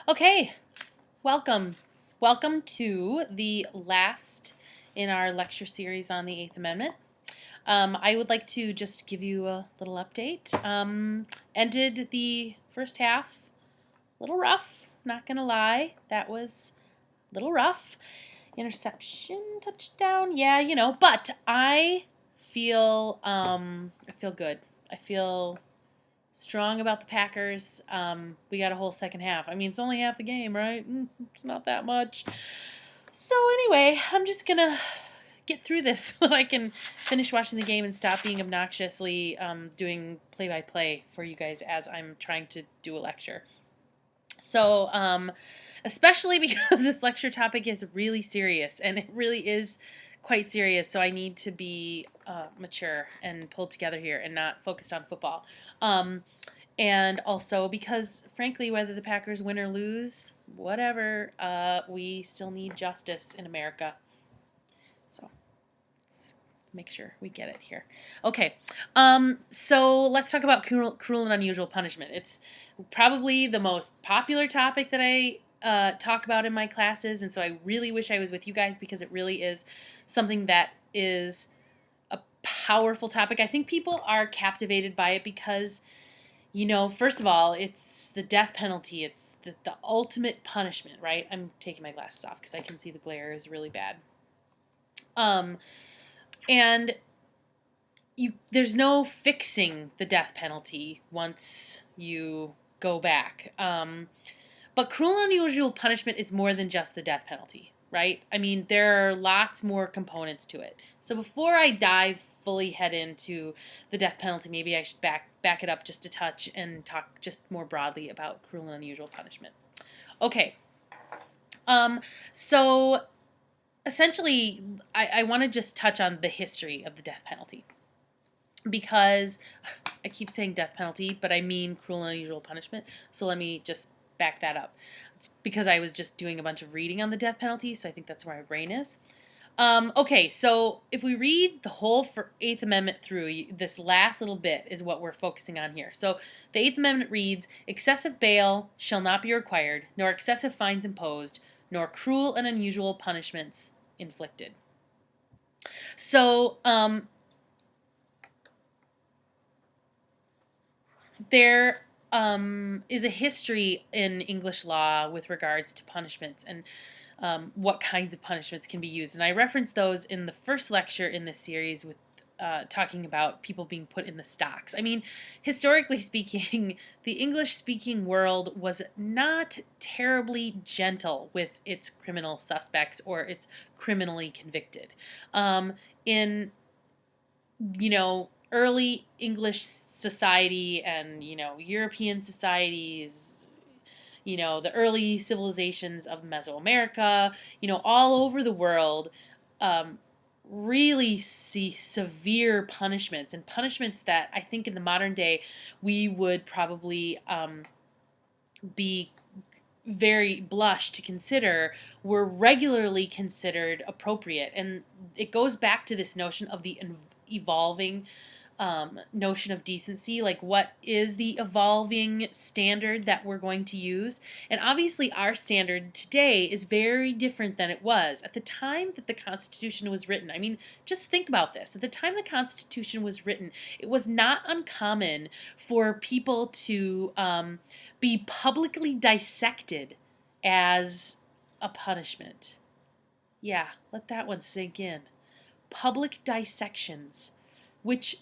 Okay, welcome. Welcome to the last in our lecture series on the Eighth Amendment. I would like to just give you a little update. Ended the first half a little rough, not gonna lie. That was a little rough. Interception, touchdown, yeah, but I feel good. I feel strong about the Packers. We got a whole second half. I mean, it's only half the game, right? It's not that much. So anyway, I'm just gonna get through this so I can finish watching the game and stop being obnoxiously doing play-by-play for you guys as I'm trying to do a lecture. So, especially because this lecture topic is really serious, and it really is quite serious, so I need to be mature and pulled together here and not focused on football. And also because, frankly, whether the Packers win or lose, whatever, we still need justice in America. So let's make sure we get it here. Okay, so let's talk about cruel and unusual punishment. It's probably the most popular topic that I talk about in my classes, and so I really wish I was with you guys because it really is something that is a powerful topic. I think people are captivated by it because, first of all, it's the death penalty. It's the ultimate punishment, right? I'm taking my glasses off because I can see the glare is really bad. And there's no fixing the death penalty once you go back. But cruel and unusual punishment is more than just the death penalty, right? I mean, there are lots more components to it. So before I fully head into the death penalty, maybe I should back it up just a touch and talk just more broadly about cruel and unusual punishment. Okay. So essentially, I want to just touch on the history of the death penalty, because I keep saying death penalty, but I mean cruel and unusual punishment. So let me just back that up. It's because I was just doing a bunch of reading on the death penalty, so I think that's where my brain is. Okay, so if we read the whole Eighth Amendment through, this last little bit is what we're focusing on here. So the Eighth Amendment reads, excessive bail shall not be required, nor excessive fines imposed, nor cruel and unusual punishments inflicted. So, there is a history in English law with regards to punishments and what kinds of punishments can be used. And I referenced those in the first lecture in this series with talking about people being put in the stocks. I mean, historically speaking, the English-speaking world was not terribly gentle with its criminal suspects or its criminally convicted. In early English society and, European societies, the early civilizations of Mesoamerica, all over the world, really see severe punishments, and punishments that I think in the modern day we would probably be very blush to consider, were regularly considered appropriate. And it goes back to this notion of the evolving notion of decency, like what is the evolving standard that we're going to use. And obviously our standard today is very different than it was at the time that the Constitution was written. I mean, just think about this. At the time the Constitution was written, it was not uncommon for people to be publicly dissected as a punishment. Yeah, let that one sink in. Public dissections, which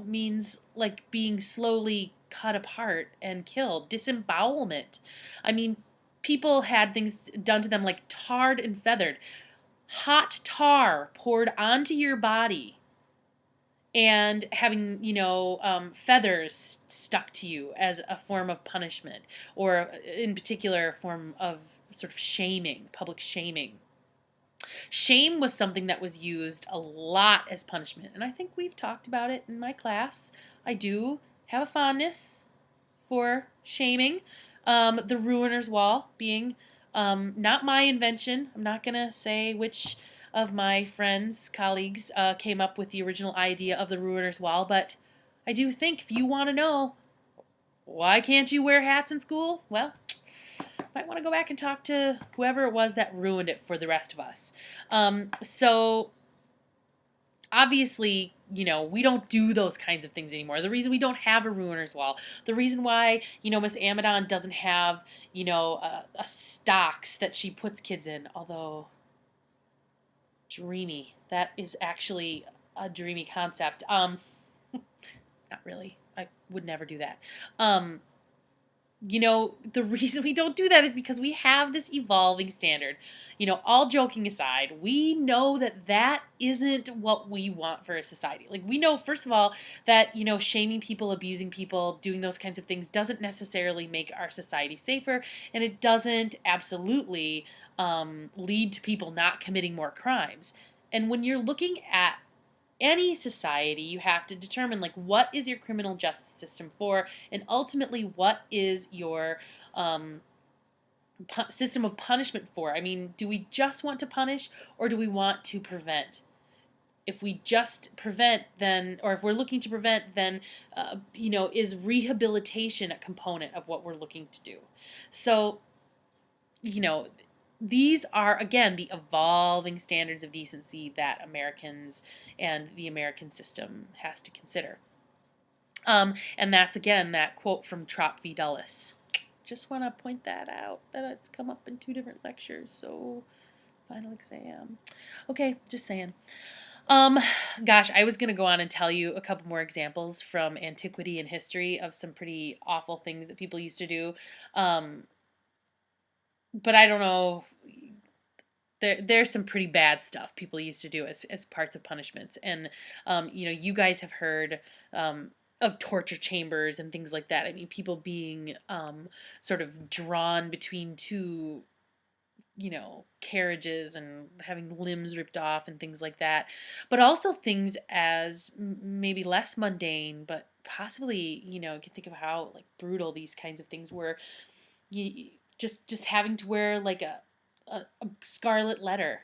means like being slowly cut apart and killed. Disembowelment. I mean, people had things done to them like tarred and feathered. Hot tar poured onto your body and having, feathers stuck to you as a form of punishment, or in particular, a form of sort of shaming, public shaming. Shame was something that was used a lot as punishment, and I think we've talked about it in my class. I do have a fondness for shaming. The Ruiner's Wall being not my invention. I'm not going to say which of my friends, colleagues, came up with the original idea of the Ruiner's Wall, but I do think if you want to know why can't you wear hats in school, well, might want to go back and talk to whoever it was that ruined it for the rest of us. So obviously, we don't do those kinds of things anymore. The reason we don't have a ruiner's wall, the reason why, Miss Amidon doesn't have, a stocks that she puts kids in, although dreamy. That is actually a dreamy concept. Not really. I would never do that. The reason we don't do that is because we have this evolving standard. All joking aside, we know that that isn't what we want for a society. Like, we know, first of all, that, shaming people, abusing people, doing those kinds of things doesn't necessarily make our society safer, and it doesn't absolutely lead to people not committing more crimes. And when you're looking at any society, you have to determine, like, what is your criminal justice system for, and ultimately what is your system of punishment for. I mean, do we just want to punish, or do we want to prevent? If we just prevent, then, or if we're looking to prevent, then, is rehabilitation a component of what we're looking to do? So, these are, again, the evolving standards of decency that Americans and the American system has to consider. And that's, again, that quote from Trop v. Dulles. Just want to point that out, that it's come up in 2 different lectures, so final exam. Okay, just saying. Gosh, I was going to go on and tell you a couple more examples from antiquity and history of some pretty awful things that people used to do. But I don't know, there's some pretty bad stuff people used to do as parts of punishments. And, you guys have heard of torture chambers and things like that. I mean, people being sort of drawn between 2, carriages and having limbs ripped off and things like that. But also things as maybe less mundane, but possibly, you can think of how, like, brutal these kinds of things were. You just having to wear, like, a scarlet letter.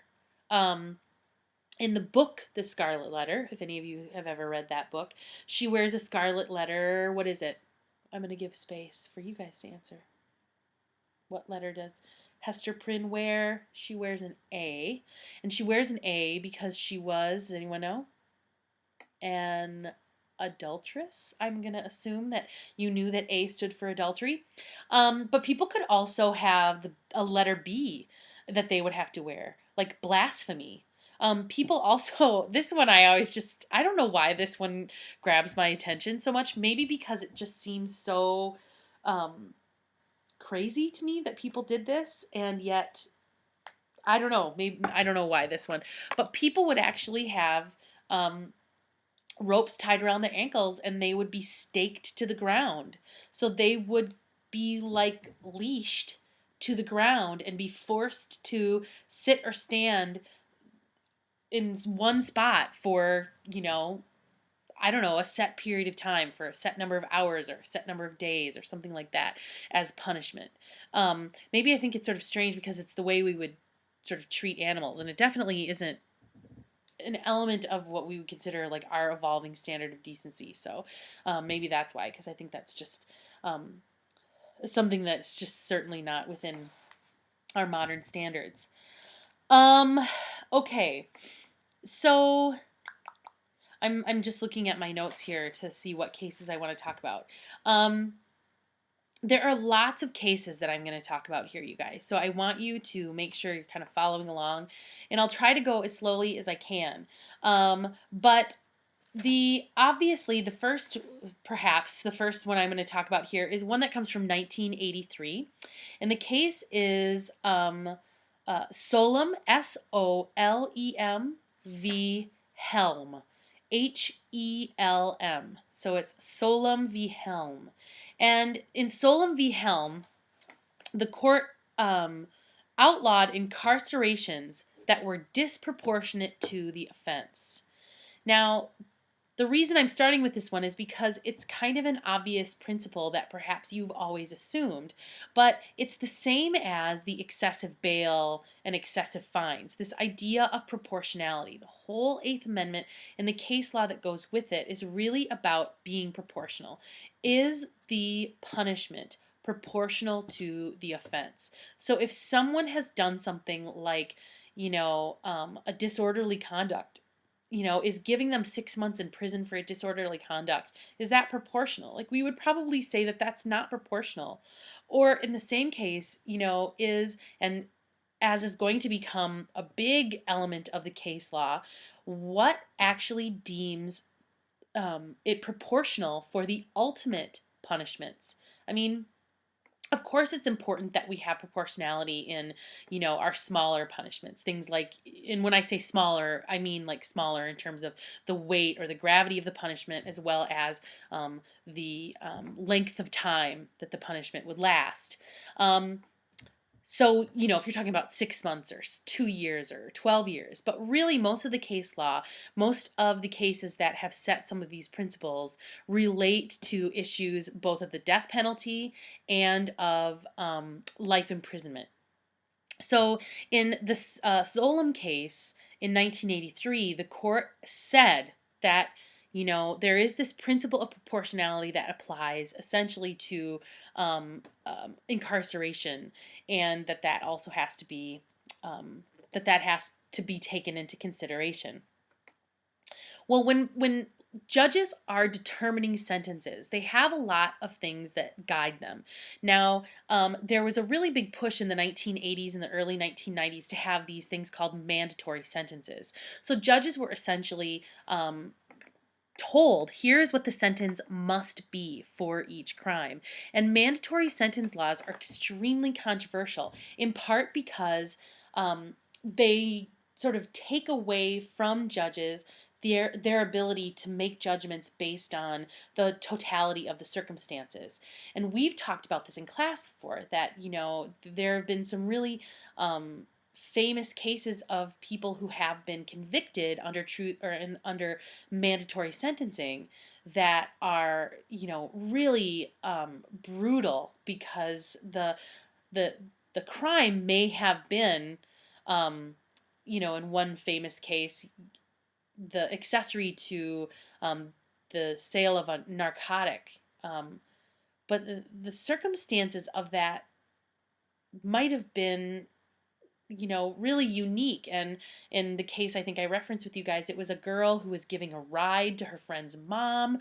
In the book, The Scarlet Letter, if any of you have ever read that book, she wears a scarlet letter. What is it? I'm going to give space for you guys to answer. What letter does Hester Prynne wear? She wears an A. And she wears an A because she was, does anyone know? An adulteress. I'm going to assume that you knew that A stood for adultery. But people could also have a letter B that they would have to wear, like blasphemy. People also, this one I don't know why this one grabs my attention so much. Maybe because it just seems so crazy to me that people did this, and yet, I don't know, maybe, I don't know why this one, but people would actually have ropes tied around their ankles, and they would be staked to the ground. So they would be, like, leashed to the ground and be forced to sit or stand in one spot for, I don't know, a set period of time, for a set number of hours or a set number of days or something like that as punishment. Maybe I think it's sort of strange because it's the way we would sort of treat animals, and it definitely isn't an element of what we would consider, like, our evolving standard of decency. So maybe that's why, because I think that's just something that's just certainly not within our modern standards. Okay, so I'm just looking at my notes here to see what cases I want to talk about. There are lots of cases that I'm going to talk about here, you guys. So I want you to make sure you're kind of following along, and I'll try to go as slowly as I can. But obviously the first one I'm going to talk about here is one that comes from 1983, and the case is Solem, Solem v. Helm, Helm. So it's Solem v. Helm. And in Solem v. Helm, the court outlawed incarcerations that were disproportionate to the offense. Now, the reason I'm starting with this one is because it's kind of an obvious principle that perhaps you've always assumed, but it's the same as the excessive bail and excessive fines. This idea of proportionality, the whole Eighth Amendment and the case law that goes with it is really about being proportional. Is the punishment proportional to the offense. So if someone has done something like, a disorderly conduct, is giving them 6 months in prison for a disorderly conduct, is that proportional? Like, we would probably say that that's not proportional. Or in the same case, and as is going to become a big element of the case law, what actually deems it proportional for the ultimate punishments? I mean, of course it's important that we have proportionality in, our smaller punishments, things like, and when I say smaller, I mean like smaller in terms of the weight or the gravity of the punishment, as well as the length of time that the punishment would last. So, if you're talking about 6 months or 2 years or 12 years, but really most of the case law, most of the cases that have set some of these principles relate to issues both of the death penalty and of life imprisonment. So, in the Solem case in 1983, the court said that there is this principle of proportionality that applies essentially to incarceration, and that also has to be that has to be taken into consideration. Well, when judges are determining sentences, they have a lot of things that guide them. Now, there was a really big push in the 1980s and the early 1990s to have these things called mandatory sentences. So judges were essentially told, here's what the sentence must be for each crime. And mandatory sentence laws are extremely controversial, in part because they sort of take away from judges their ability to make judgments based on the totality of the circumstances. And we've talked about this in class before, that there have been some really famous cases of people who have been convicted under mandatory sentencing that are really brutal, because the crime may have been in one famous case, the accessory to the sale of a narcotic, but the circumstances of that might have been really unique. And in the case I think I referenced with you guys, it was a girl who was giving a ride to her friend's mom,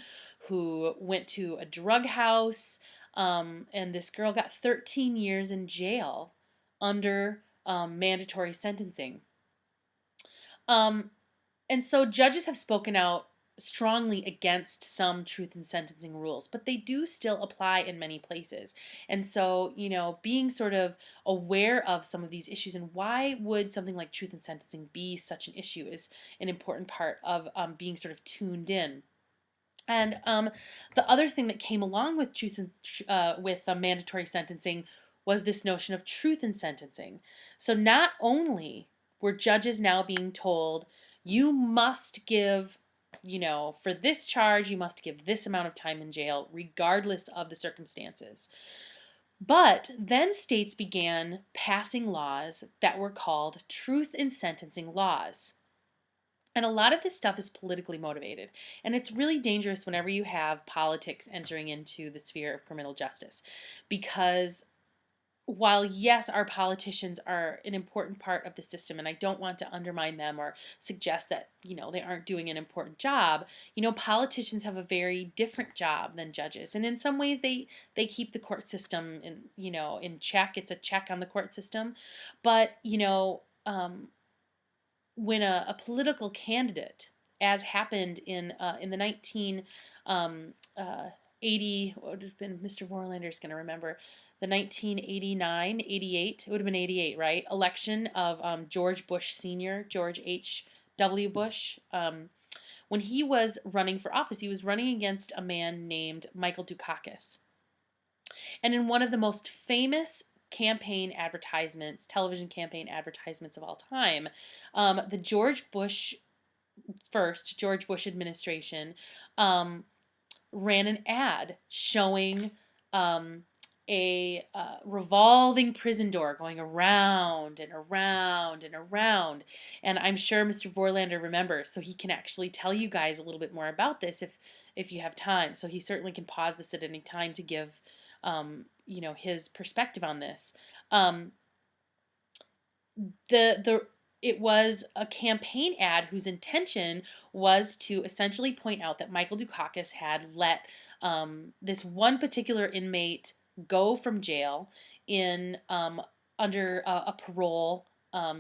who went to a drug house, and this girl got 13 years in jail under mandatory sentencing. And so judges have spoken out strongly against some truth in sentencing rules, but they do still apply in many places. And so, being sort of aware of some of these issues and why would something like truth in sentencing be such an issue is an important part of being sort of tuned in. And the other thing that came along with mandatory sentencing was this notion of truth in sentencing. So not only were judges now being told, you must give, for this charge, you must give this amount of time in jail, regardless of the circumstances. But then states began passing laws that were called truth in sentencing laws. And a lot of this stuff is politically motivated. And it's really dangerous whenever you have politics entering into the sphere of criminal justice, because while yes, our politicians are an important part of the system, and I don't want to undermine them or suggest that, they aren't doing an important job, politicians have a very different job than judges. And in some ways they keep the court system in check. It's a check on the court system. But, when a political candidate, as happened in the 1980, what would have been, Mr. Vorlander is going to remember, the 1989, 88, it would have been 88, right? Election of George Bush Sr., George H.W. Bush. When he was running for office, he was running against a man named Michael Dukakis. And in one of the most famous television campaign advertisements of all time, the George Bush administration ran an ad showing a revolving prison door going around and around and around. And I'm sure Mr. Vorlander remembers, so he can actually tell you guys a little bit more about this if you have time. So he certainly can pause this at any time to give his perspective on this. Um, the it was a campaign ad whose intention was to essentially point out that Michael Dukakis had let this one particular inmate go from jail in under a parole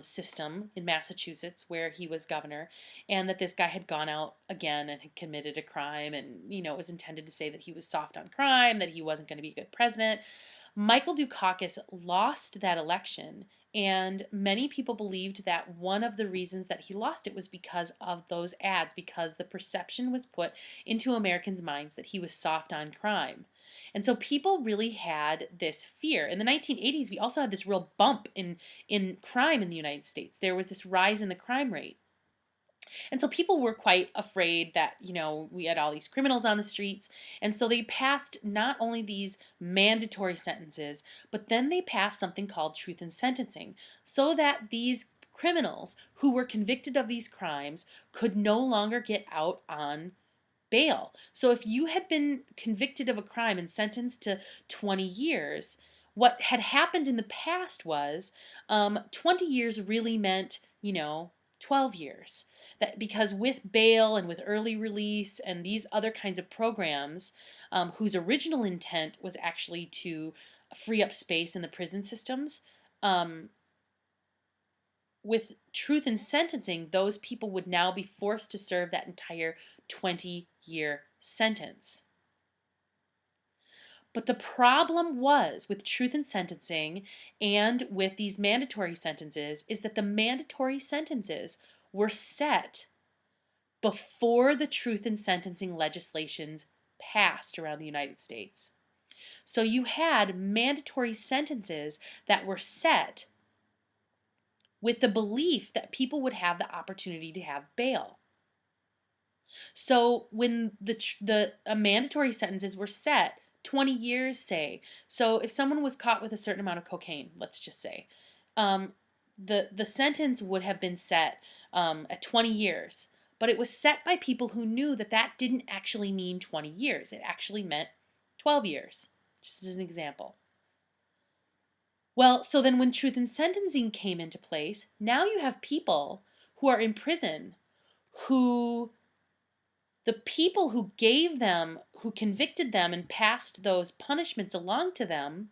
system in Massachusetts where he was governor, and that this guy had gone out again and had committed a crime, and it was intended to say that he was soft on crime, that he wasn't going to be a good president. Michael Dukakis lost that election, and many people believed that one of the reasons that he lost it was because of those ads, because the perception was put into Americans' minds that he was soft on crime. And so people really had this fear. In the 1980s, we also had this real bump in crime in the United States. There was this rise in the crime rate. And so people were quite afraid that, we had all these criminals on the streets. And so they passed not only these mandatory sentences, but then they passed something called truth in sentencing, so that these criminals who were convicted of these crimes could no longer get out on bail. So if you had been convicted of a crime and sentenced to 20 years, what had happened in the past was 20 years really meant, 12 years. That because with bail and with early release and these other kinds of programs, whose original intent was actually to free up space in the prison systems, with truth in sentencing, those people would now be forced to serve that entire 20-year sentence. But the problem was with truth in sentencing and with these mandatory sentences is that the mandatory sentences were set before the truth in sentencing legislations passed around the United States. So you had mandatory sentences that were set with the belief that people would have the opportunity to have bail. So when the mandatory sentences were set, 20 years, say. So if someone was caught with a certain amount of cocaine, let's just say, the sentence would have been set at 20 years. But it was set by people who knew that that didn't actually mean 20 years. It actually meant 12 years, just as an example. Well, so then when truth in sentencing came into place, now you have people who are in prison who the people who gave them, who convicted them and passed those punishments along to them,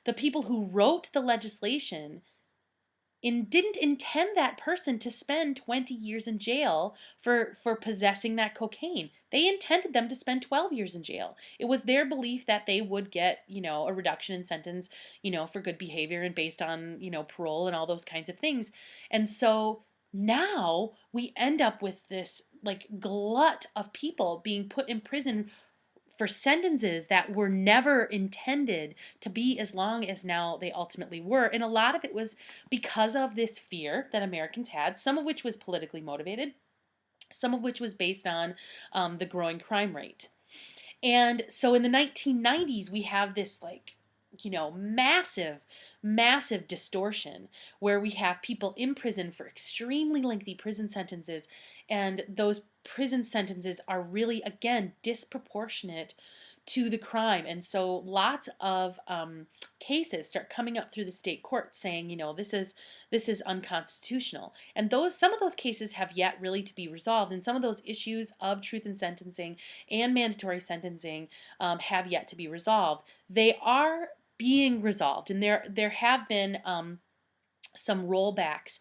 the people who wrote the legislation, didn't intend that person to spend 20 years in jail for possessing that cocaine. They intended them to spend 12 years in jail. It was their belief that they would get, a reduction in sentence, for good behavior and based on, parole and all those kinds of things. And so now we end up with this glut of people being put in prison for sentences that were never intended to be as long as now they ultimately were. And a lot of it was because of this fear that Americans had, some of which was politically motivated, some of which was based on the growing crime rate. And so in the 1990s, we have this massive distortion where we have people in prison for extremely lengthy prison sentences, and those prison sentences are really, again, disproportionate to the crime. And so lots of cases start coming up through the state courts saying, this is unconstitutional. And some of those cases have yet really to be resolved, and some of those issues of truth in sentencing and mandatory sentencing have yet to be resolved. They are being resolved, and there have been some rollbacks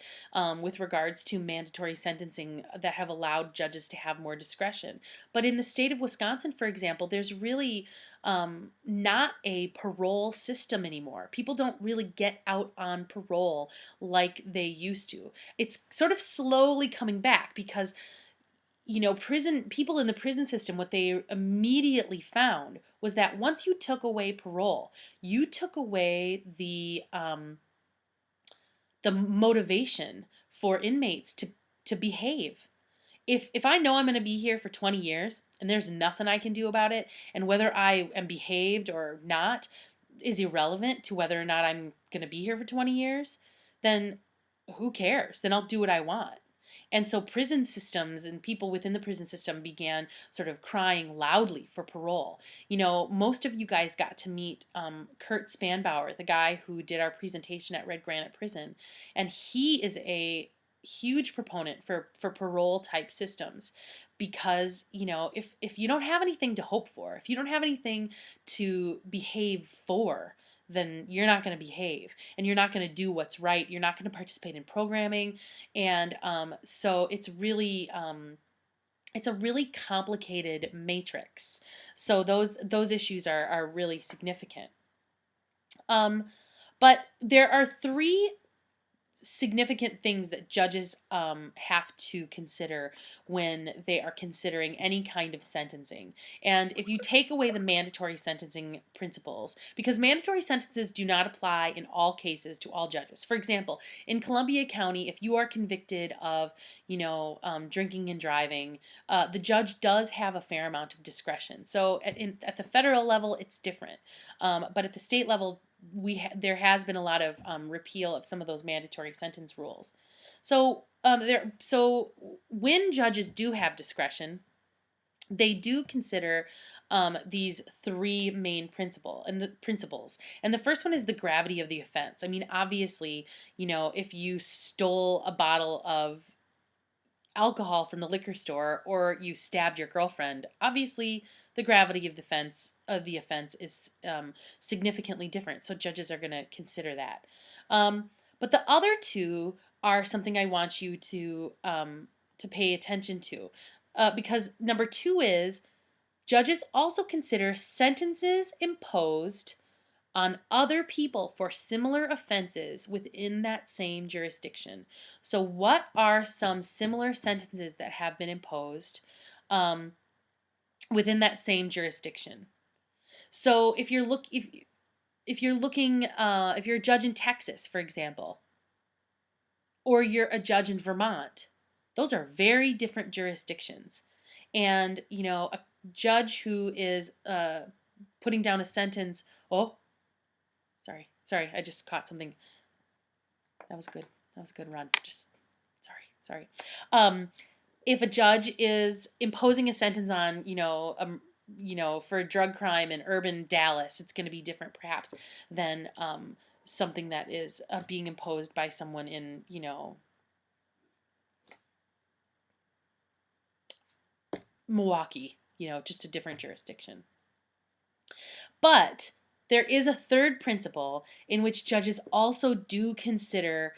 with regards to mandatory sentencing that have allowed judges to have more discretion. But in the state of Wisconsin, for example, there's really not a parole system anymore. People don't really get out on parole like they used to. It's sort of slowly coming back because prison people in the prison system, what they immediately found was that once you took away parole, you took away the motivation for inmates to behave. If I know I'm going to be here for 20 years and there's nothing I can do about it, and whether I am behaved or not is irrelevant to whether or not I'm going to be here for 20 years, then who cares? Then I'll do what I want. And so prison systems and people within the prison system began sort of crying loudly for parole. Most of you guys got to meet Kurt Spanbauer, the guy who did our presentation at Red Granite Prison. And he is a huge proponent for parole type systems, because if you don't have anything to hope for, if you don't have anything to behave for, then you're not going to behave, and you're not going to do what's right. You're not going to participate in programming. And so it's a really complicated matrix. So those issues are really significant. But there are three significant things that judges have to consider when they are considering any kind of sentencing. And if you take away the mandatory sentencing principles, because mandatory sentences do not apply in all cases to all judges. For example, in Columbia County, if you are convicted of, drinking and driving, the judge does have a fair amount of discretion. So at the federal level, it's different. But at the state level, there has been a lot of repeal of some of those mandatory sentence rules. So when judges do have discretion, they do consider these three main principles. And the first one is the gravity of the offense. I mean, obviously, if you stole a bottle of alcohol from the liquor store or you stabbed your girlfriend, obviously the gravity of the offense is significantly different. So judges are going to consider that. But the other two are something I want you to pay attention to, because number two is judges also consider sentences imposed on other people for similar offenses within that same jurisdiction. So what are some similar sentences that have been imposed within that same jurisdiction? So if you're a judge in Texas, for example, or you're a judge in Vermont, those are very different jurisdictions. And a judge who is putting down a sentence. Oh, sorry, I just caught something. That was good. That was a good run. Just sorry. If a judge is imposing a sentence on, for a drug crime in urban Dallas, it's going to be different perhaps than something that is being imposed by someone in, Milwaukee, just a different jurisdiction. But there is a third principle in which judges also do consider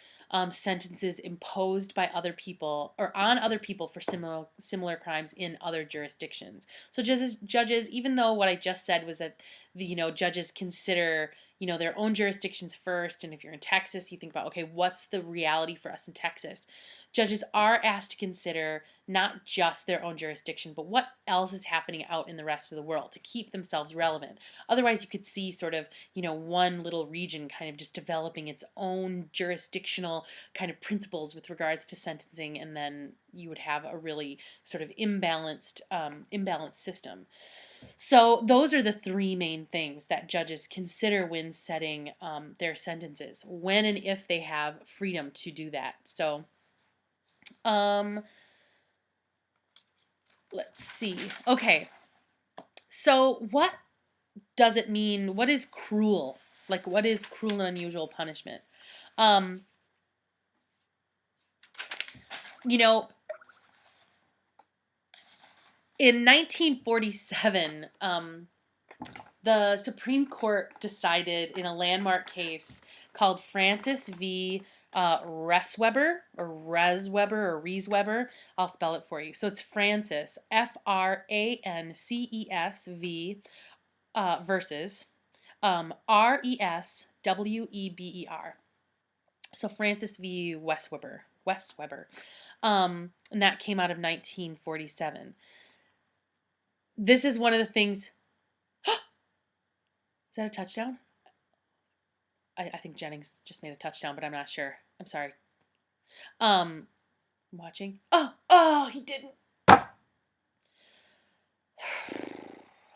sentences imposed by other people or on other people for similar crimes in other jurisdictions. So judges, even though what I just said was that judges consider their own jurisdictions first, and if you're in Texas, you think about, okay, what's the reality for us in Texas? Judges are asked to consider not just their own jurisdiction, but what else is happening out in the rest of the world to keep themselves relevant. Otherwise, you could see sort of, one little region kind of just developing its own jurisdictional kind of principles with regards to sentencing, and then you would have a really sort of imbalanced system. So those are the three main things that judges consider when setting their sentences, when and if they have freedom to do that. So let's see. Okay. So what does it mean? What is cruel? Like, what is cruel and unusual punishment? In 1947, the Supreme Court decided in a landmark case called Francis v. Resweber or Riesweber. I'll spell it for you. So it's Francis, Frances v. Versus Resweber. So Francis v. Westweber. And that came out of 1947. This is one of the things. Is that a touchdown? I think Jennings just made a touchdown, but I'm not sure. I'm sorry. Watching. Oh, he didn't.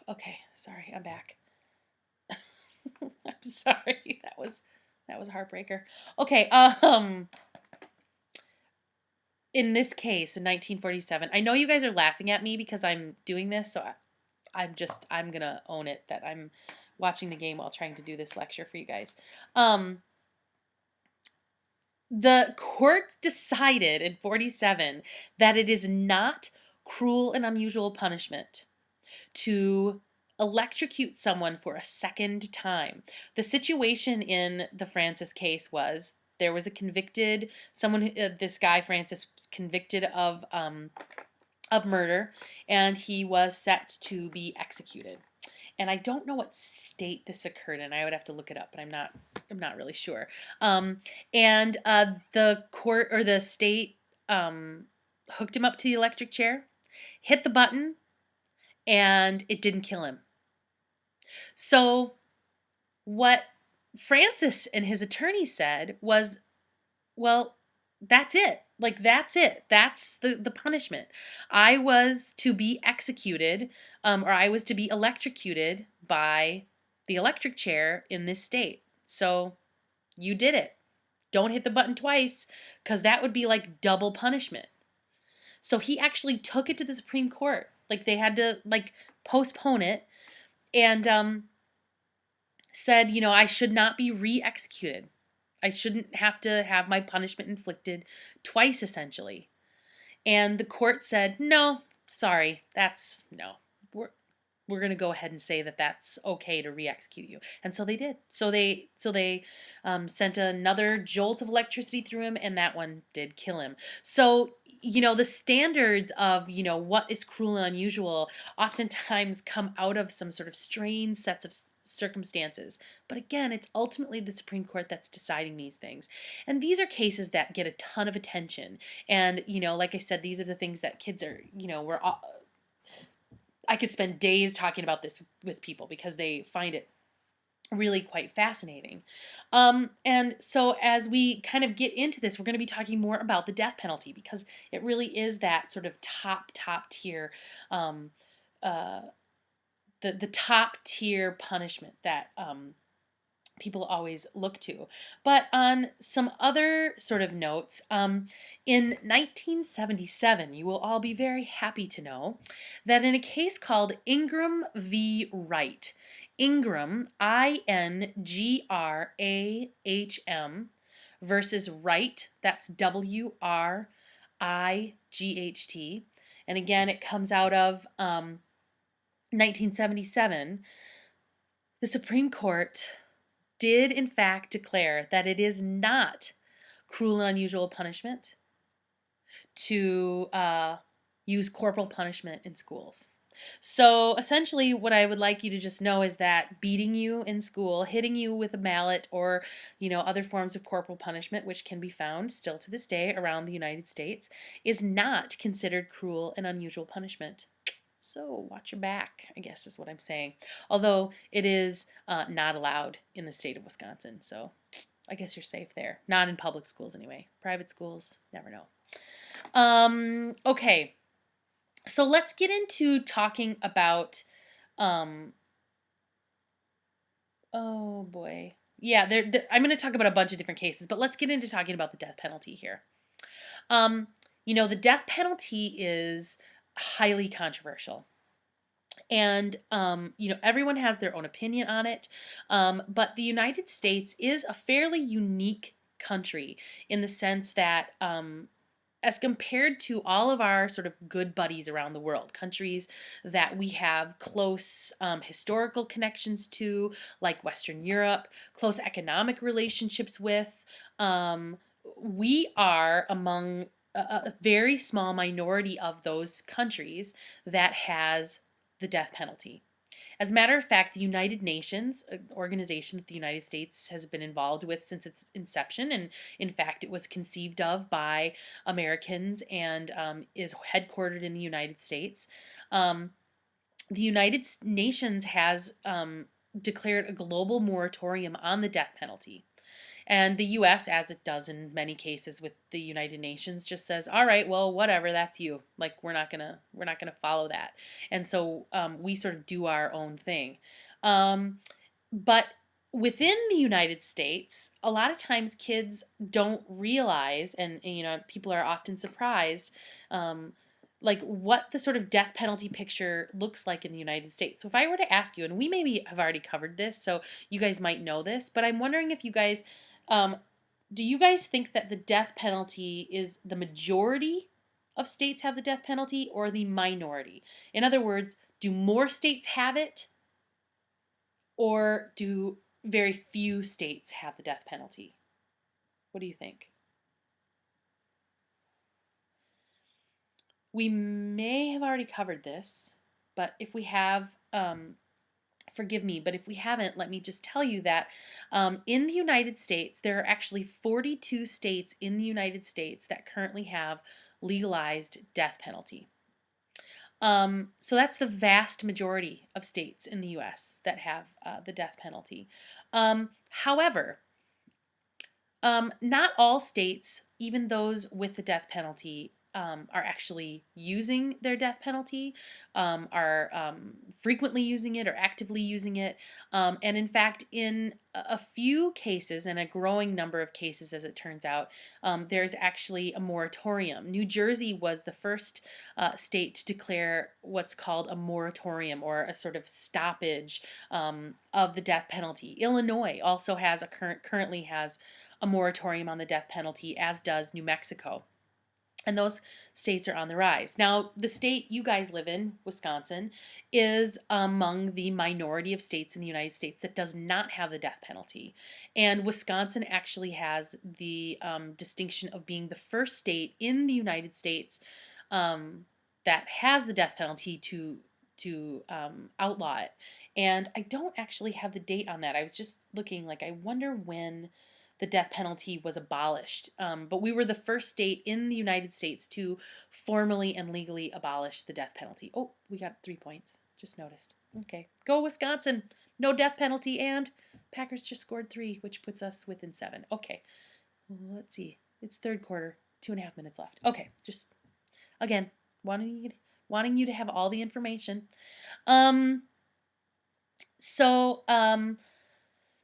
Okay, sorry, I'm back. I'm sorry. That was a heartbreaker. Okay, in this case in 1947, I know you guys are laughing at me because I'm doing this, so I'm gonna own it that I'm watching the game while trying to do this lecture for you guys. The court decided in 47 that it is not cruel and unusual punishment to electrocute someone for a second time. The situation in the Francis case was there was a convicted someone. This guy Francis was convicted of murder, and he was set to be executed. And I don't know what state this occurred in. I would have to look it up, but I'm not really sure. And the court or the state hooked him up to the electric chair, hit the button, and it didn't kill him. So what Francis and his attorney said was, well, that's it. Like, that's it. That's the punishment. I was to be executed, or I was to be electrocuted by the electric chair in this state. So you did it. Don't hit the button twice, because that would be like double punishment. So he actually took it to the Supreme Court. Like, they had to like postpone it, and said, I should not be re-executed. I shouldn't have to have my punishment inflicted twice, essentially. And the court said, no, sorry, no. We're going to go ahead and say that that's okay to re-execute you. And so they did. So they sent another jolt of electricity through him, and that one did kill him. So, the standards of, what is cruel and unusual oftentimes come out of some sort of strange sets of circumstances. But again, it's ultimately the Supreme Court that's deciding these things. And these are cases that get a ton of attention. And, like I said, these are the things that kids are, I could spend days talking about this with people because they find it really quite fascinating. And so as we kind of get into this, we're going to be talking more about the death penalty because it really is that sort of top tier, the top tier punishment that people always look to. But on some other sort of notes, in 1977, you will all be very happy to know that in a case called Ingram v. Wright, Ingram, Ingrahm, versus Wright, that's Wright, and again, it comes out of 1977, the Supreme Court did in fact declare that it is not cruel and unusual punishment to use corporal punishment in schools. So essentially what I would like you to just know is that beating you in school, hitting you with a mallet, or other forms of corporal punishment, which can be found still to this day around the United States, is not considered cruel and unusual punishment. So watch your back, I guess is what I'm saying. Although it is not allowed in the state of Wisconsin. So I guess you're safe there. Not in public schools anyway. Private schools, never know. Okay. So let's get into talking about, oh boy. Yeah, I'm going to talk about a bunch of different cases, but let's get into talking about the death penalty here. The death penalty is highly controversial. And, everyone has their own opinion on it. But the United States is a fairly unique country in the sense that, as compared to all of our sort of good buddies around the world, countries that we have close historical connections to, like Western Europe, close economic relationships with, we are among a very small minority of those countries that has the death penalty. As a matter of fact, the United Nations, an organization that the United States has been involved with since its inception, and in fact it was conceived of by Americans and is headquartered in the United States. The United Nations has declared a global moratorium on the death penalty. And the U.S., as it does in many cases with the United Nations, just says, "All right, well, whatever, that's you. Like, we're not gonna follow that." And so we sort of do our own thing. But within the United States, a lot of times kids don't realize, and people are often surprised, um, like what the sort of death penalty picture looks like in the United States. So if I were to ask you, and we maybe have already covered this, so you guys might know this, but I'm wondering if you guys, um, do you guys think that the death penalty is the majority of states have the death penalty or the minority? In other words, do more states have it or do very few states have the death penalty? What do you think? We may have already covered this, but if we have, forgive me, but if we haven't, let me just tell you that in the United States, there are actually 42 states in the United States that currently have legalized death penalty. So that's the vast majority of states in the U.S. that have the death penalty. However, not all states, even those with the death penalty, are actually using their death penalty, are frequently using it or actively using it. And in fact, in a few cases, and a growing number of cases as it turns out, there's actually a moratorium. New Jersey was the first state to declare what's called a moratorium, or a sort of stoppage of the death penalty. Illinois also currently has a moratorium on the death penalty, as does New Mexico. And those states are on the rise. Now, the state you guys live in, Wisconsin, is among the minority of states in the United States that does not have the death penalty. And Wisconsin actually has the distinction of being the first state in the United States that has the death penalty to outlaw it. And I don't actually have the date on that. I was just looking, like, I wonder when the death penalty was abolished. But we were the first state in the United States to formally and legally abolish the death penalty. Oh, we got 3 points. Just noticed. Okay. Go Wisconsin. No death penalty, and Packers just scored 3, which puts us within 7. Okay. Well, let's see. It's third quarter. 2.5 minutes left. Okay. Just, again, wanting you to have all the information.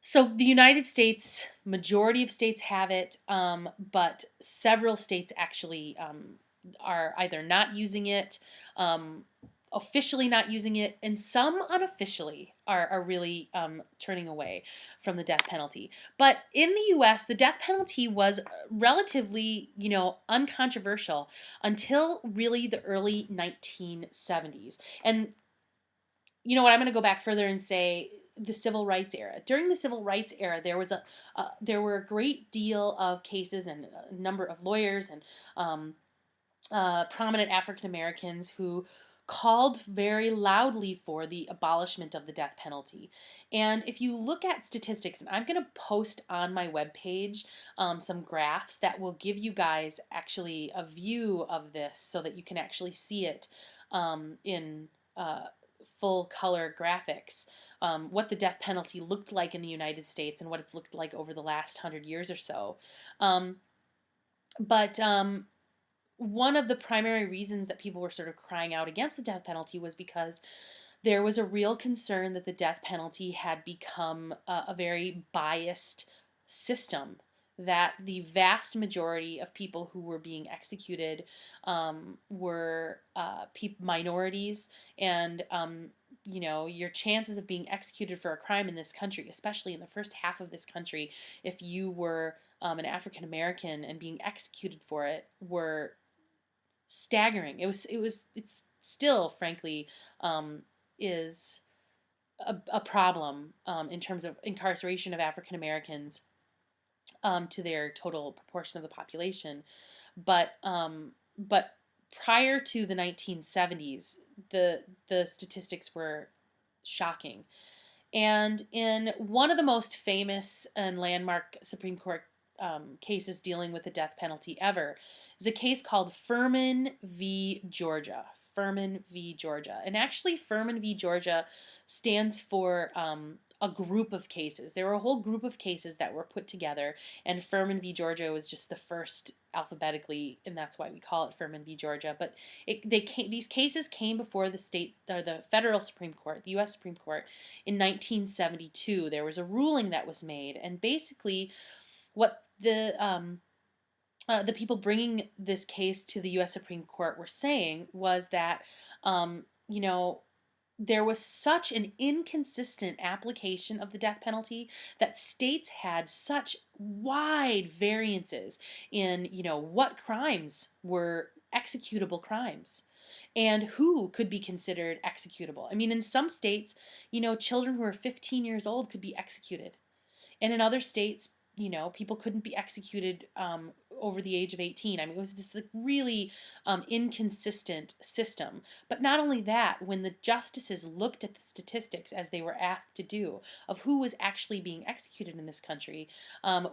So the United States, majority of states have it, but several states actually are either not using it, officially not using it, and some unofficially are really turning away from the death penalty. But in the U.S., the death penalty was relatively, uncontroversial until really the early 1970s. And you know what? I'm going to go back further and say the civil rights era. During the civil rights era, there were a great deal of cases and a number of lawyers and prominent African Americans who called very loudly for the abolishment of the death penalty. And if you look at statistics, and I'm going to post on my webpage some graphs that will give you guys actually a view of this so that you can actually see it in full color graphics, what the death penalty looked like in the United States and what it's looked like over the last 100 years or so. But one of the primary reasons that people were sort of crying out against the death penalty was because there was a real concern that the death penalty had become a very biased system, that the vast majority of people who were being executed were minorities, and your chances of being executed for a crime in this country, especially in the first half of this country, if you were an African American and being executed for it, were staggering. It's still, frankly, is a problem in terms of incarceration of African Americans to their total proportion of the population. But prior to the 1970s, the statistics were shocking. And in one of the most famous and landmark Supreme Court cases dealing with the death penalty ever is a case called Furman v. Georgia. Furman v. Georgia. And actually, Furman v. Georgia stands for a group of cases. There were a whole group of cases that were put together, and Furman v. Georgia was just the first alphabetically, and that's why we call it Furman v. Georgia. But these cases came before the state or the federal Supreme Court, the U.S. Supreme Court, in 1972. There was a ruling that was made, and basically, what the people bringing this case to the U.S. Supreme Court were saying was that, you know, there was such an inconsistent application of the death penalty that states had such wide variances in, you know, what crimes were executable crimes and who could be considered executable. I mean, in some states, you know, children who are 15 years old could be executed. And in other states, you know, people couldn't be executed over the age of 18. I mean, it was this like really inconsistent system. But not only that, when the justices looked at the statistics, as they were asked to do, of who was actually being executed in this country,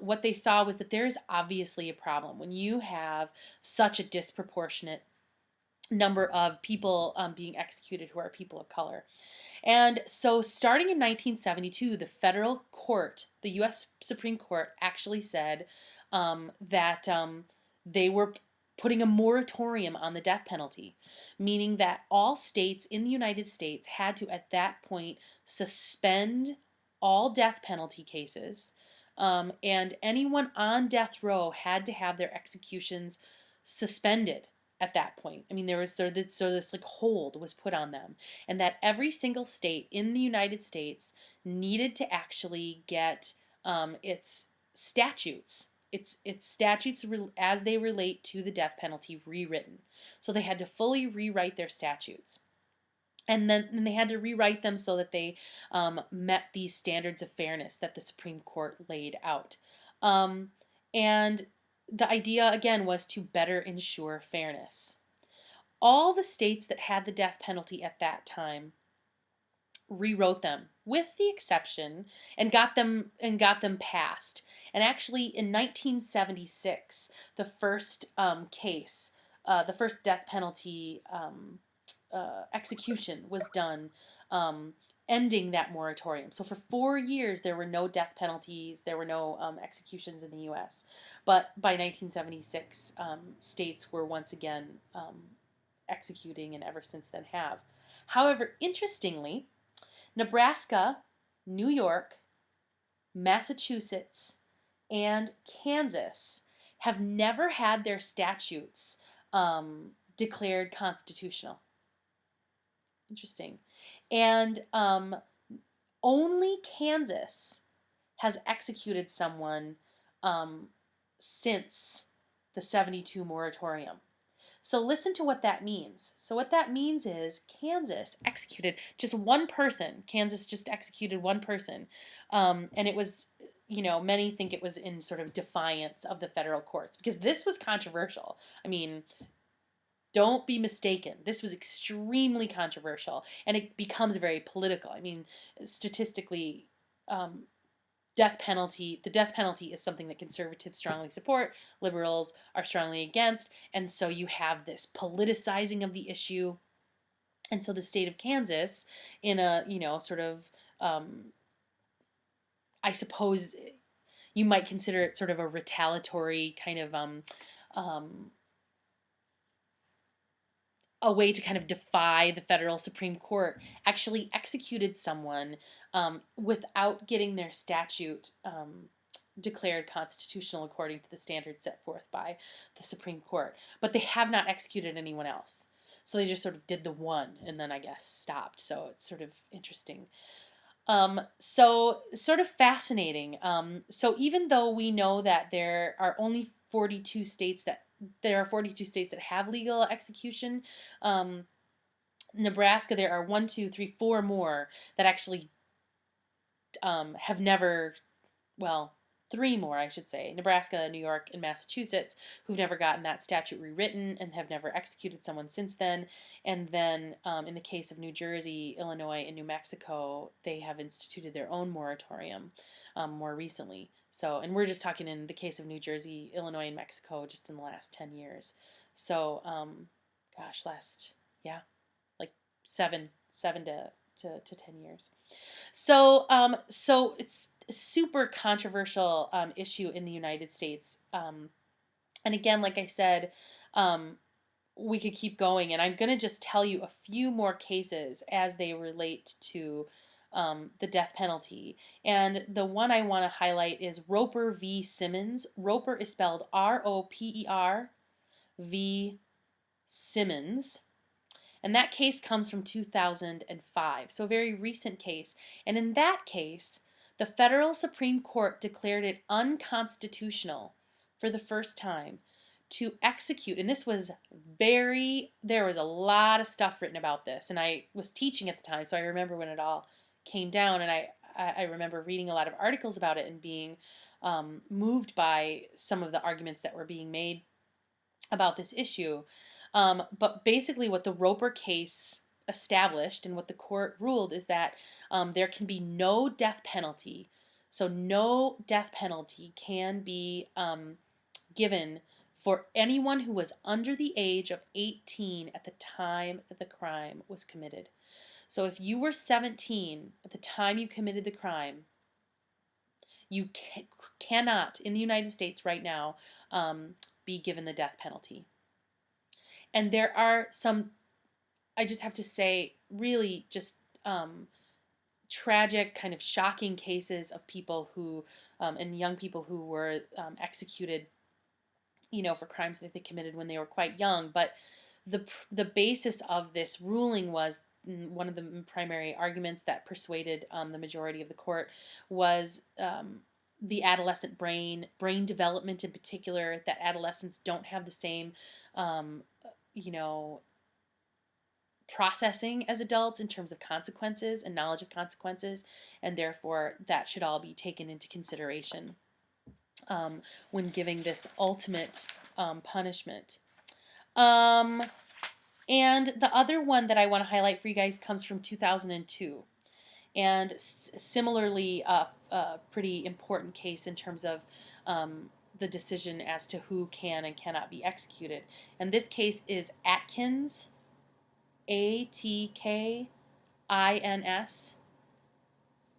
what they saw was that there is obviously a problem when you have such a disproportionate number of people being executed who are people of color. And so, starting in 1972, the federal court, the U.S. Supreme Court, actually said that they were putting a moratorium on the death penalty, meaning that all states in the United States had to, at that point, suspend all death penalty cases, and anyone on death row had to have their executions suspended at that point. I mean, there was sort of this like hold was put on them, and that every single state in the United States needed to actually get its statutes, its statutes as they relate to the death penalty rewritten. So they had to fully rewrite their statutes. And then they had to rewrite them so that they met these standards of fairness that the Supreme Court laid out. And the idea, again, was to better ensure fairness. All the states that had the death penalty at that time rewrote them, with the exception, and got them passed. And actually, in 1976, the first case, the first death penalty execution was done, ending that moratorium. So for 4 years, there were no death penalties, there were no executions in the U.S. But by 1976, states were once again executing, and ever since then have. However, interestingly, Nebraska, New York, Massachusetts, and Kansas have never had their statutes declared constitutional. Interesting. And only Kansas has executed someone since the 72 moratorium. So listen to what that means. So what that means is Kansas executed just one person. Kansas just executed one person. And it was, you know, many think it was in sort of defiance of the federal courts, because this was controversial. I mean, don't be mistaken. This was extremely controversial, and it becomes very political. I mean, statistically, the death penalty is something that conservatives strongly support, liberals are strongly against, and so you have this politicizing of the issue. And so the state of Kansas, in a, you know, sort of, I suppose you might consider it sort of a retaliatory kind of a way to kind of defy the federal Supreme Court, actually executed someone without getting their statute declared constitutional according to the standards set forth by the Supreme Court. But they have not executed anyone else. So they just sort of did the one and then, I guess, stopped. So it's sort of interesting. So sort of fascinating. So even though we know that there are 42 states that have legal execution, Nebraska, there are 4 more that actually have never, well, 3 more, I should say. Nebraska, New York, and Massachusetts, who've never gotten that statute rewritten and have never executed someone since then. And then in the case of New Jersey, Illinois, and New Mexico, they have instituted their own moratorium more recently. So, and we're just talking in the case of New Jersey, Illinois, and Mexico just in the last 10 years. So, like 7 to to 10 years. So it's a super controversial issue in the United States. And again, like I said, we could keep going, and I'm going to just tell you a few more cases as they relate to the death penalty. And the one I want to highlight is Roper v. Simmons. Roper is spelled Roper v. Simmons. And that case comes from 2005, so a very recent case. And in that case, the federal Supreme Court declared it unconstitutional for the first time to execute, and this was there was a lot of stuff written about this, and I was teaching at the time, so I remember when it all came down, and I remember reading a lot of articles about it and being moved by some of the arguments that were being made about this issue. But basically what the Roper case established and what the court ruled is that there can be no death penalty. So no death penalty can be given for anyone who was under the age of 18 at the time that the crime was committed. So if you were 17 at the time you committed the crime, you cannot, in the United States right now, be given the death penalty. And there are some, I just have to say, really just tragic, kind of shocking cases of people who, and young people who were executed, for crimes that they committed when they were quite young. But the basis of this ruling was, one of the primary arguments that persuaded the majority of the court was the adolescent brain development in particular, that adolescents don't have the same processing as adults in terms of consequences and knowledge of consequences, and therefore that should all be taken into consideration when giving this ultimate punishment. And the other one that I want to highlight for you guys comes from 2002, and similarly a pretty important case in terms of the decision as to who can and cannot be executed. And this case is Atkins, Atkins,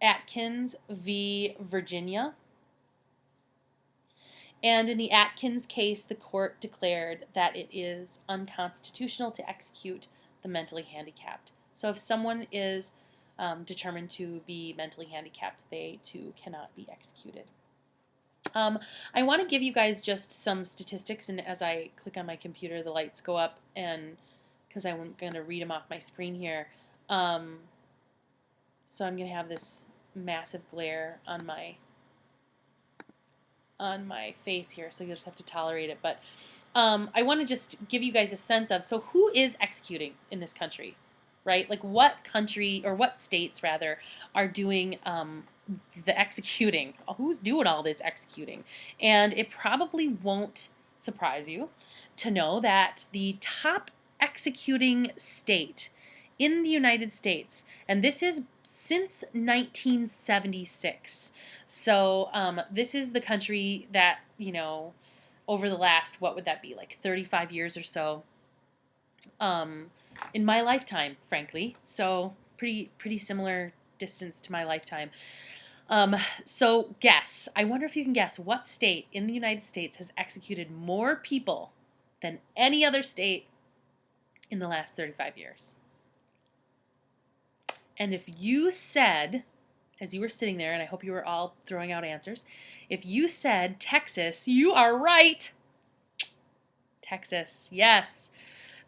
Atkins v. Virginia. And in the Atkins case, the court declared that it is unconstitutional to execute the mentally handicapped. So if someone is determined to be mentally handicapped, they too cannot be executed. I want to give you guys just some statistics, and as I click on my computer, the lights go up, and because I'm going to read them off my screen here. So I'm going to have this massive glare on my face here, so you'll just have to tolerate it. But I want to just give you guys a sense of, so who is executing in this country, right? Like what country, or what states rather, are doing the executing? Who's doing all this executing? And it probably won't surprise you to know that the top executing state in the United States, and this is since 1976. So this is the country that, over the last, what would that be, like 35 years or so, in my lifetime, frankly. So pretty similar distance to my lifetime. So guess, I wonder if you can guess what state in the United States has executed more people than any other state in the last 35 years. And if you said, as you were sitting there, and I hope you were all throwing out answers, if you said Texas, you are right. Texas, yes.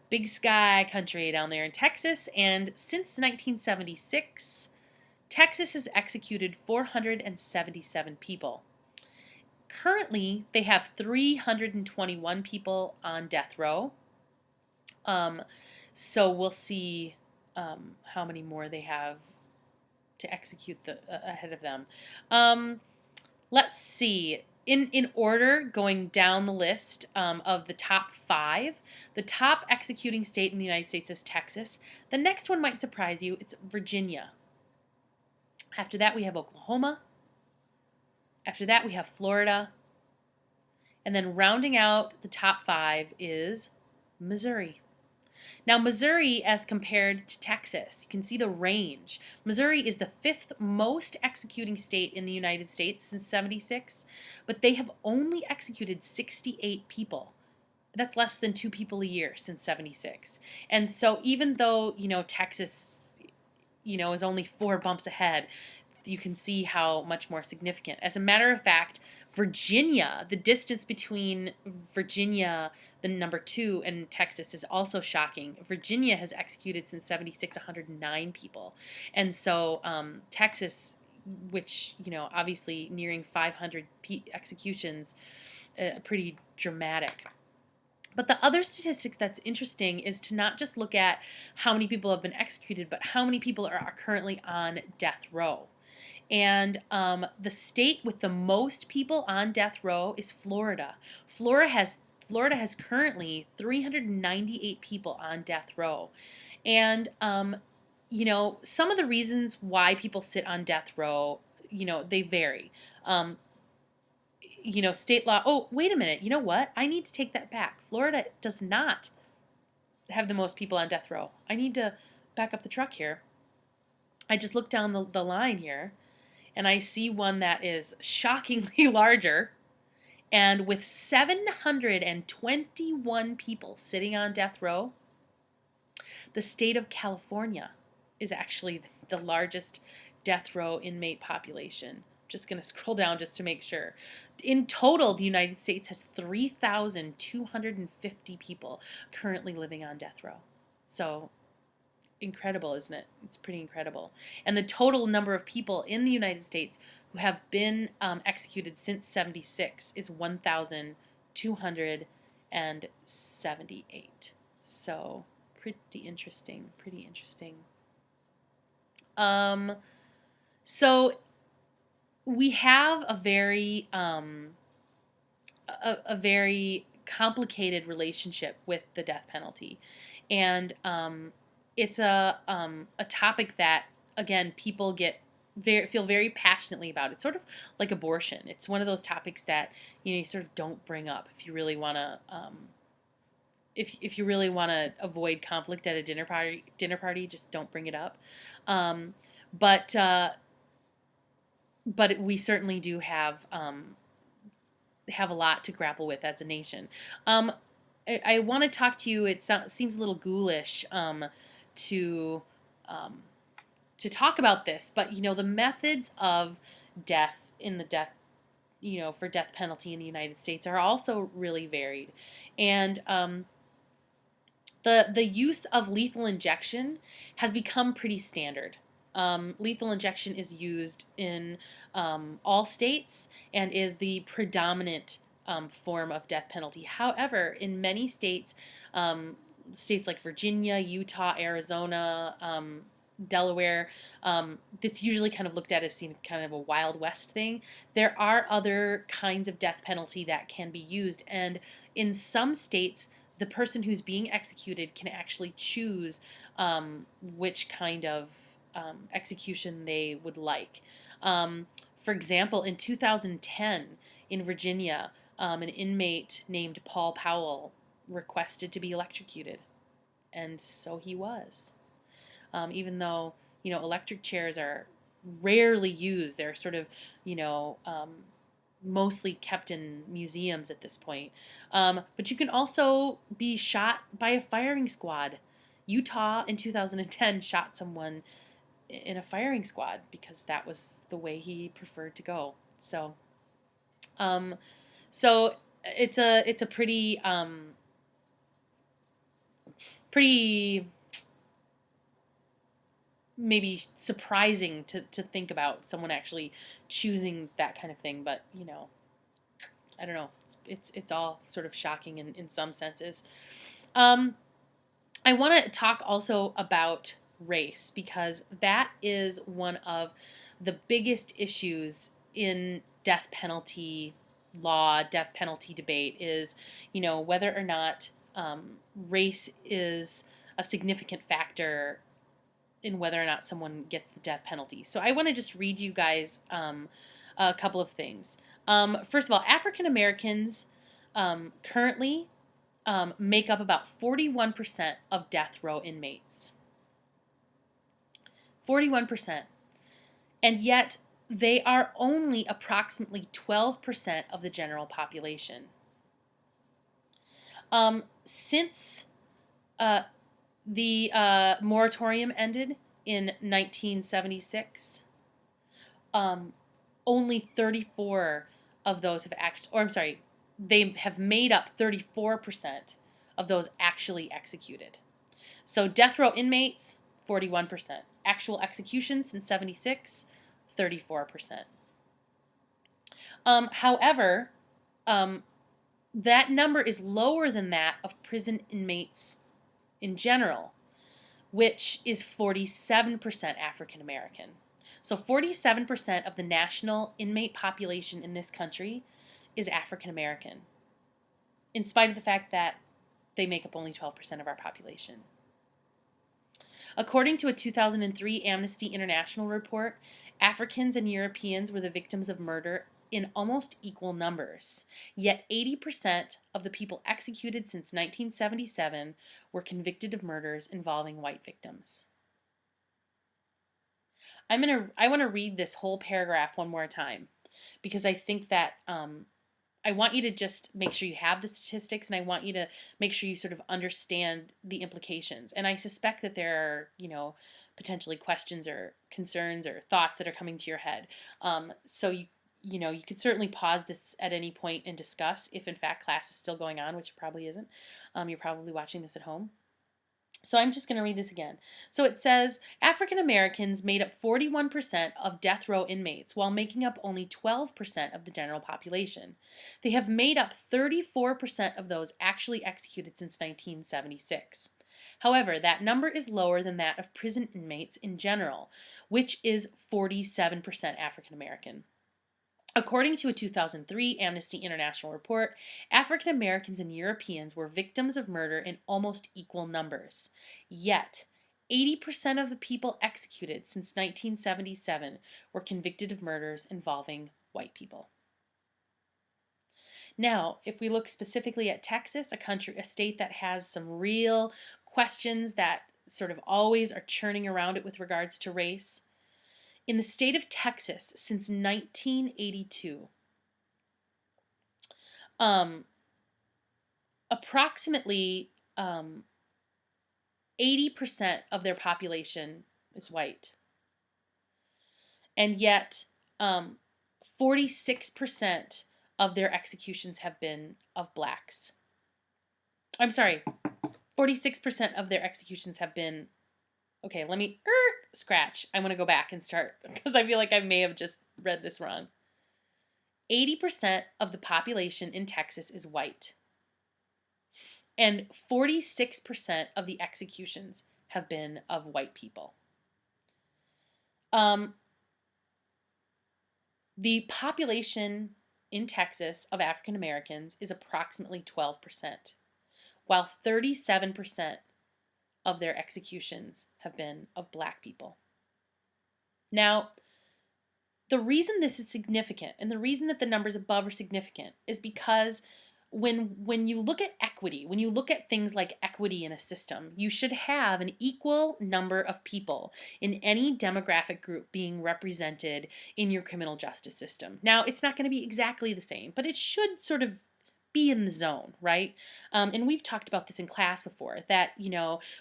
Big sky country down there in Texas. And since 1976, Texas has executed 477 people. Currently, they have 321 people on death row. So we'll see how many more they have to execute ahead of them. Let's see. In order, going down the list of the top 5, the top executing state in the United States is Texas. The next one might surprise you. It's Virginia. After that, we have Oklahoma. After that, we have Florida. And then rounding out the top 5 is Missouri. Now, Missouri, as compared to Texas, you can see the range. Missouri is the fifth most executing state in the United States since 76, but they have only executed 68 people. That's less than 2 people a year since 76. And so even though, Texas, is only 4 bumps ahead, you can see how much more significant. As a matter of fact, Virginia, the distance between Virginia, the number 2, and Texas is also shocking. Virginia has executed since 76 109 people. And so Texas, which, obviously nearing 500 executions, pretty dramatic. But the other statistic that's interesting is to not just look at how many people have been executed, but how many people are currently on death row. And the state with the most people on death row is Florida. Florida has currently 398 people on death row. And, some of the reasons why people sit on death row, they vary. State law. Oh, wait a minute. You know what? I need to take that back. Florida does not have the most people on death row. I need to back up the truck here. I just looked down the line here, and I see one that is shockingly larger. And with 721 people sitting on death row, the state of California is actually the largest death row inmate population. Just going to scroll down just to make sure. In total, the United States has 3,250 people currently living on death row. So incredible, isn't it? It's pretty incredible. And the total number of people in the United States who have been executed since 76 is 1,278. So pretty interesting, So we have a very complicated relationship with the death penalty, and it's a topic that, again, people feel very passionately about. It's sort of like abortion. It's one of those topics that you sort of don't bring up if you really want to. If you really want to avoid conflict at a dinner party, just don't bring it up. But we certainly do have a lot to grapple with as a nation. I want to talk to you. It seems a little ghoulish to talk about this, but the methods of death for death penalty in the United States are also really varied, and the use of lethal injection has become pretty standard. Lethal injection is used in all states and is the predominant form of death penalty. However, in many states, states like Virginia, Utah, Arizona, Delaware, that's usually kind of looked at as kind of a Wild West thing. There are other kinds of death penalty that can be used, and in some states, the person who's being executed can actually choose which kind of execution they would like. For example, in 2010 in Virginia, an inmate named Paul Powell requested to be electrocuted, and so he was. Even though electric chairs are rarely used, they're sort of mostly kept in museums at this point. But you can also be shot by a firing squad. Utah in 2010 shot someone in a firing squad because that was the way he preferred to go. So it's a pretty maybe surprising to think about someone actually choosing that kind of thing, but I don't know. It's all sort of shocking in some senses. I want to talk also about race, because that is one of the biggest issues in death penalty law, death penalty debate, is whether or not race is a significant factor in whether or not someone gets the death penalty. So I want to just read you guys a couple of things. First of all, African Americans currently make up about 41% of death row inmates. 41%. And yet, they are only approximately 12% of the general population. Since the moratorium ended in 1976, only 34 of those have they have made up 34% of those actually executed. So death row inmates, 41%. Actual executions since 76, 34%. However, that number is lower than that of prison inmates in general, which is 47% African American. So 47% of the national inmate population in this country is African American, in spite of the fact that they make up only 12% of our population. According to a 2003 Amnesty International report, Africans and Europeans were the victims of murder in almost equal numbers. Yet 80% of the people executed since 1977 were convicted of murders involving white victims. I want to read this whole paragraph one more time, because I think that I want you to just make sure you have the statistics, and I want you to make sure you sort of understand the implications. And I suspect that there are, potentially questions or concerns or thoughts that are coming to your head. So you could certainly pause this at any point and discuss if in fact class is still going on, which it probably isn't. You're probably watching this at home. So I'm just going to read this again. So it says, African Americans made up 41% of death row inmates, while making up only 12% of the general population. They have made up 34% of those actually executed since 1976. However, that number is lower than that of prison inmates in general, which is 47% African American. According to a 2003 Amnesty International report, African Americans and Europeans were victims of murder in almost equal numbers. Yet, 80% of the people executed since 1977 were convicted of murders involving white people. Now, if we look specifically at Texas, a state that has some real questions that sort of always are churning around it with regards to race, in the state of Texas, since 1982, approximately 80% of their population is white. And yet, 46% of their executions have been of blacks. I'm sorry, 46% of their executions have been... Okay, let me scratch. I want to go back and start, because I feel like I may have just read this wrong. 80% of the population in Texas is white. And 46% of the executions have been of white people. The population in Texas of African Americans is approximately 12%, while 37% of their executions have been of black people. Now, the reason this is significant, and the reason that the numbers above are significant, is because when you look at equity, when you look at things like equity in a system, you should have an equal number of people in any demographic group being represented in your criminal justice system. Now, it's not going to be exactly the same, but it should sort of be in the zone, right? And we've talked about this in class before, that,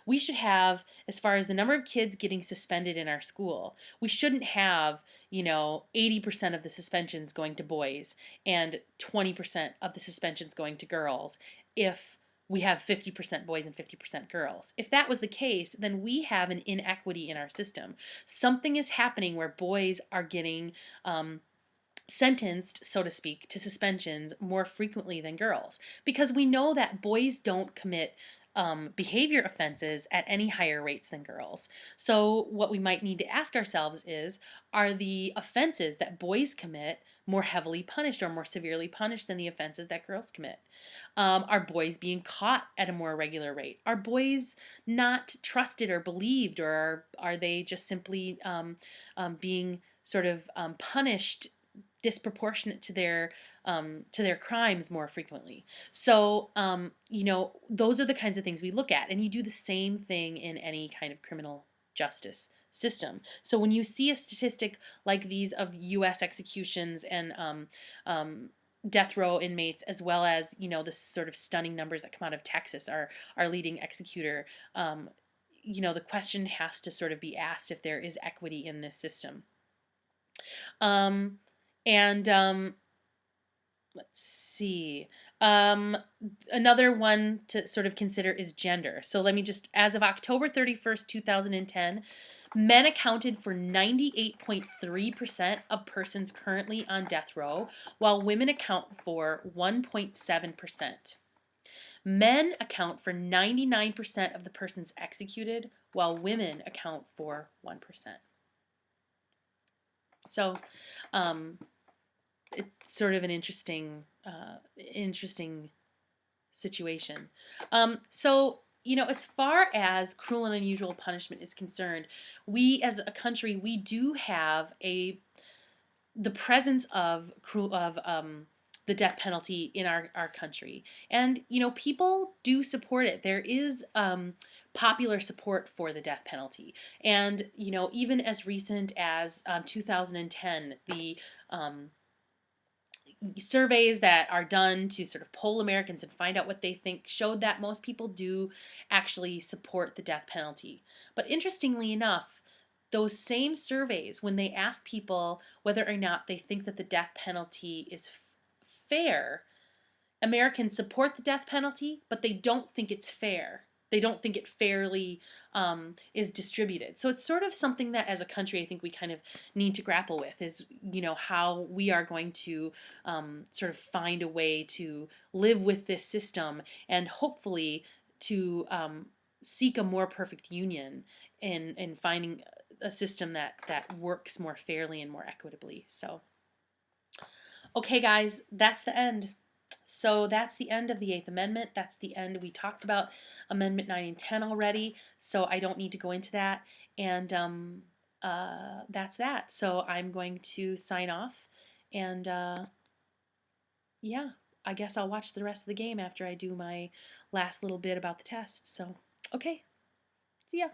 we should have, as far as the number of kids getting suspended in our school, we shouldn't have, 80% of the suspensions going to boys and 20% of the suspensions going to girls if we have 50% boys and 50% girls. If that was the case, then we have an inequity in our system. Something is happening where boys are getting sentenced, so to speak, to suspensions more frequently than girls, because we know that boys don't commit behavior offenses at any higher rates than girls. So what we might need to ask ourselves is, are the offenses that boys commit more heavily punished or more severely punished than the offenses that girls commit? Are boys being caught at a more regular rate? Are boys not trusted or believed, or are they just simply being sort of punished disproportionate to their crimes more frequently. So, those are the kinds of things we look at, and you do the same thing in any kind of criminal justice system. So when you see a statistic like these of U.S. executions and death row inmates, as well as the sort of stunning numbers that come out of Texas, our leading executor, the question has to sort of be asked if there is equity in this system. And let's see. Another one to sort of consider is gender. So let me just, as of October 31st, 2010, men accounted for 98.3% of persons currently on death row, while women account for 1.7%. Men account for 99% of the persons executed, while women account for 1%. So, it's sort of an interesting situation. As far as cruel and unusual punishment is concerned, we as a country, we do have the presence of the death penalty in our country. And, people do support it. There is popular support for the death penalty. And, even as recent as 2010, the surveys that are done to sort of poll Americans and find out what they think showed that most people do actually support the death penalty. But interestingly enough, those same surveys, when they ask people whether or not they think that the death penalty is fair, Americans support the death penalty, but they don't think it's fair. They don't think it fairly is distributed. So it's sort of something that as a country I think we kind of need to grapple with is, how we are going to sort of find a way to live with this system and hopefully to seek a more perfect union in finding a system that works more fairly and more equitably. So, okay, guys, that's the end. So that's the end of the Eighth Amendment. That's the end. We talked about Amendment 9 and 10 already, so I don't need to go into that. And that's that. So I'm going to sign off. And yeah, I guess I'll watch the rest of the game after I do my last little bit about the test. So, okay. See ya.